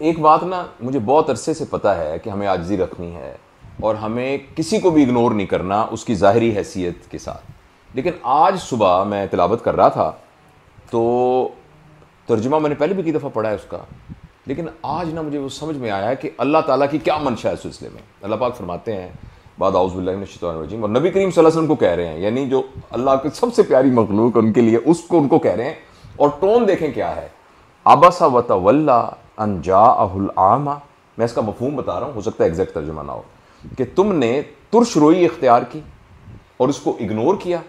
एक बात ना मुझे बहुत अरसे से पता है कि हमें आजिज़ी रखनी है और हमें किसी को भी इग्नोर नहीं करना उसकी ज़ाहिरी हैसियत के साथ। लेकिन आज सुबह मैं तिलावत कर रहा था तो तर्जुमा मैंने पहले भी कई दफ़ा पढ़ा है उसका, लेकिन आज ना मुझे वो समझ में आया है कि अल्लाह ताला की क्या मंशा है इस सिलसिले में। अल्लाह पाक फरमाते हैं बाद औज़ु बिल्लाहि मिनश शैतानिर रजीम, और नबी करीम सल्लल्लाहु अलैहि वसल्लम को कह रहे हैं, यानी जो अल्लाह की सबसे प्यारी मखलूक उनके लिए उसको उनको कह रहे हैं। और टोन देखें क्या है, अबसा व तवल्ला अन जाअहुल आमा। मैं इसका मफहूम बता रहा हूँ, हो सकता है एग्जैक्ट तर्जुमा ना हो, कि तुमने तुर्श रोई इख्तियार की और उसको इग्नोर किया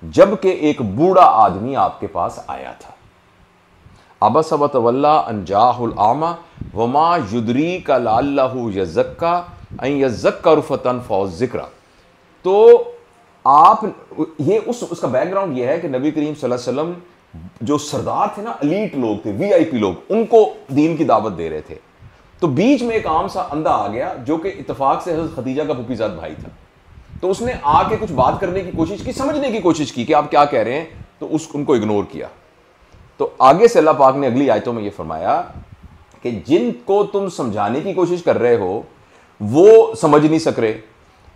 जबकि एक बूढ़ा आदमी आपके पास आया था। अबस व तवल्ला अन जाअहुल आमा वमा युदरीका लअल्लहु यज़क्का अन यज़क्करु फतनफ़अहु ज़िक्रा। तो आप ये उसका बैकग्राउंड ये है कि नबी करीम सल्लल्लाहु अलैहि वसल्लम जो सरदार थे ना, एलीट लोग थे, वीआईपी लोग, उनको दीन की दावत दे रहे थे। तो बीच में एक आम सा अंधा आ गया जो कि इत्तेफाक से हज़रत खदीजा का फूफीज़ाद भाई था। तो उसने आके कुछ बात करने की कोशिश की, समझने की कोशिश की कि आप क्या कह रहे हैं, तो उनको इग्नोर किया। तो आगे से अल्लाह पाक ने अगली आयतों में यह फरमाया कि जिनको तुम समझाने की कोशिश कर रहे हो वो समझ नहीं सक रहे,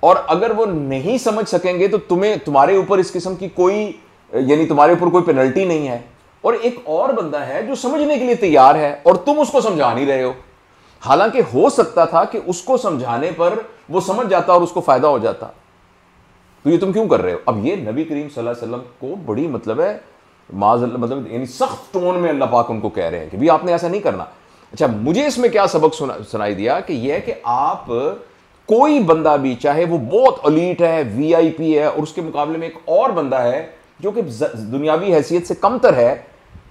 और अगर वो नहीं समझ सकेंगे तो तुम्हारे ऊपर इस किस्म की कोई, यानी तुम्हारे ऊपर कोई पेनल्टी नहीं है। और एक और बंदा है जो समझने के लिए तैयार है और तुम उसको समझा नहीं रहे हो, हालांकि हो सकता था कि उसको समझाने पर वो समझ जाता और उसको फायदा हो जाता। तो ये तुम क्यों कर रहे हो? अब ये नबी करीम सल्लल्लाहु अलैहि वसल्लम को बड़ी मतलब यानी सख्त टोन में अल्लाह पाक उनको कह रहे हैं कि भी आपने ऐसा नहीं करना। अच्छा, मुझे इसमें क्या सबक सुनाई दिया कि यह कि आप कोई बंदा भी, चाहे वो बहुत एलीट है, वीआईपी है, और उसके मुकाबले में एक और बंदा है जो कि दुनियावी हैसियत से कमतर है,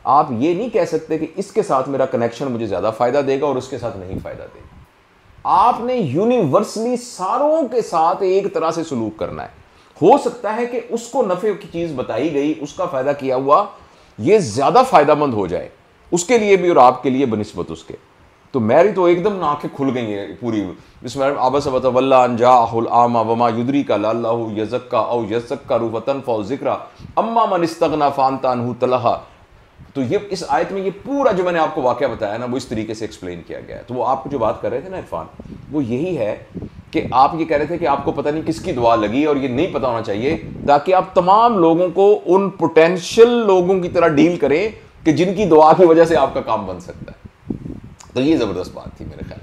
आप ये नहीं कह सकते कि इसके साथ मेरा कनेक्शन मुझे ज्यादा फायदा देगा और उसके साथ नहीं फायदा देगा। आपने यूनिवर्सली सारों के साथ एक तरह से सलूक करना है। हो सकता है कि उसको नफे की चीज बताई गई, उसका फायदा किया हुआ ये ज्यादा फायदामंद हो जाए उसके लिए भी और आपके लिए बनिस्बत उसके। तो मेरी तो एकदम आंखें खुल गई है पूरी। इसमें अबस व तवल्ला अन जाअहुल आमा वमा युदरीका लअल्लहु यज़क्का औ यज़क्करु फतनफ़अहु ज़िक्रा अम्मा मन इस्तग़ना फ़अन्ता अन्हु तलहा। तो ये इस आयत में ये पूरा जो मैंने आपको वाक़या बताया ना, वो इस तरीके से एक्सप्लेन किया गया है। तो वो आपको जो बात कर रहे थे ना इरफान, वो यही है कि आप ये कह रहे थे कि आपको पता नहीं किसकी दुआ लगी और ये नहीं पता होना चाहिए, ताकि आप तमाम लोगों को उन पोटेंशियल लोगों की तरह डील करें कि जिनकी दुआ की वजह से आपका काम बन सकता है। तो ये ज़बरदस्त बात थी मेरे ख्याल।